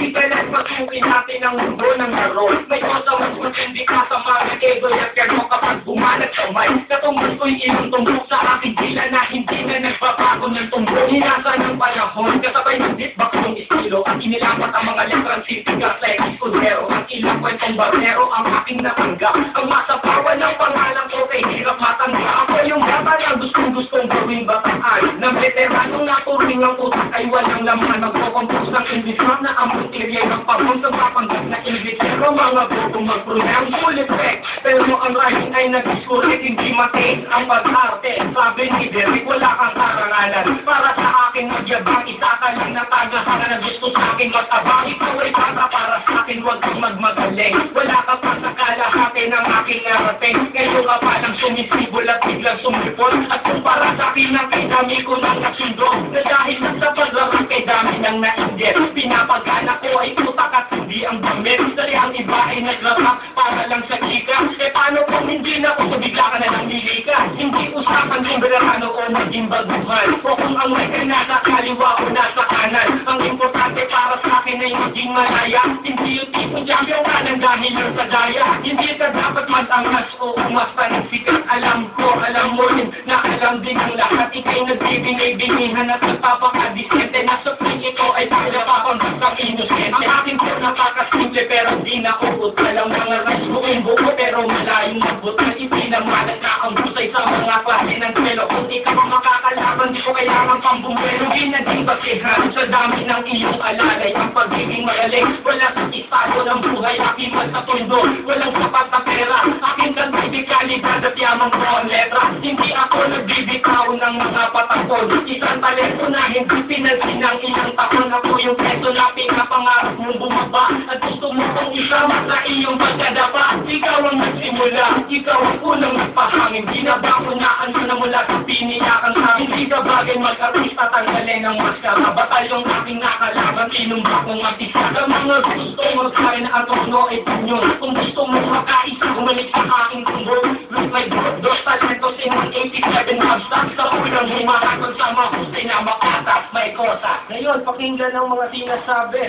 Illegal at pasukin natin ang mundo ng laro. May cosa mas matindi ka sa mga egoy at kano kapag bumanat kamay. Katumbas ko'y ilang tumbok sa aking dila na hindi na nagbabago ng tumbok. Hinasa ng panahon, kasabay ng beatbox ng estilo. Ang inilapat ang mga letrang sitigas like Escudero. Ang ilang kwentong barbero ang aking natanggap. Ang masapawan ng pangalan ko kay hirap matangga. Ako yung bata na gustong gawing bataan. Ng veteranong naturing ang utak ay walang laman. Magpo-compose ng imbisyon na ang material ng pabong sa papanggap na imbisyon. Mga bobo mag-pronounce full effect. Pero ang writing ay nag-discourage, hindi matin ang pag-arte. Sabi ni Derek, wala kang karangalan. Para sa akin magyabang, isa ka lang na tagahanga na gusto sa akin mag-abang. Ikaw ay bata para sa akin, huwag kang magmagaling. Wala ka pa sa kalahati ng aking narating. Ngayon ka pa lang sumisibol at biglang sumipol. At kung para sa akin ang dami ko nang nasundo, na dahil sa paglarang kay dami ng nainggit. Pinapagana ko ay utak at hindi ang damit. Dali ang iba ay nagrarap para lang sa chika. Eh paano kung hindi na kung bigla ka na lang nilika? Hindi usapan kung verano o maging baguhan. O kung ang may ka nasa kaliwa o nasa kanan. Ang importante para sa akin ay maging malaya. Hindi yung tipong champion ka ng dahil lang sa daya. Hindi ka dapat matangas o umasta ng sikat. Alam ko, alam mo rin na alam din ang lahat. Ika'y nagbibinay-binihan at nagpapakadisente. Nasa piling ko ay para papanggap ng inosente. Ang aking po nakakasimple pero di na uot. Alam mga rice buong buo pero malayong mabutan. Ipinamalat na ang busay sa mga klase ng pelo. Kung di ka pa makakalaban, di ko kailangan pang bumelo. Di na di basihan sa dami ng iyong alalay. Ang pagiging magaling, wala sa estado ng buhay. Aking magtatundo, walang sapat na pera. Aking kantibikalidad at yamang ko ang letra. Hindi ako nagbibitaw ng mga patakon. Isang talento na hindi pinansin ng ilang takon. Ako yung peso na pinapangarap mong bumaba. At gusto mo kong isama sa iyong pagkadapa. Ikaw ang nagsimula, ikaw ang unang nagpahangin. Ginabakunaan mo na mula sa piniyakan sa akin. Hindi ka bagay mag-artista, tanggalin ang maskara. Batalyong aking nakalaban, tinumba kong artista. Sa mga gusto mo sa akin na atono ay punyon. Kung gusto mo makaisa, umalik sa aking tumbol. Look like dos talentos in 187 abstract. Sa ulang humahatol sa mahusay na makata. May kosa. Ngayon, pakinggan ang mga sinasabi.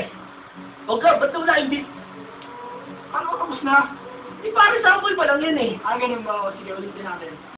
O ka, ba't wala hindi? Ano, tapos na? Di pare sample pa lang yan eh. Ganun ba? Sige, ulitin natin.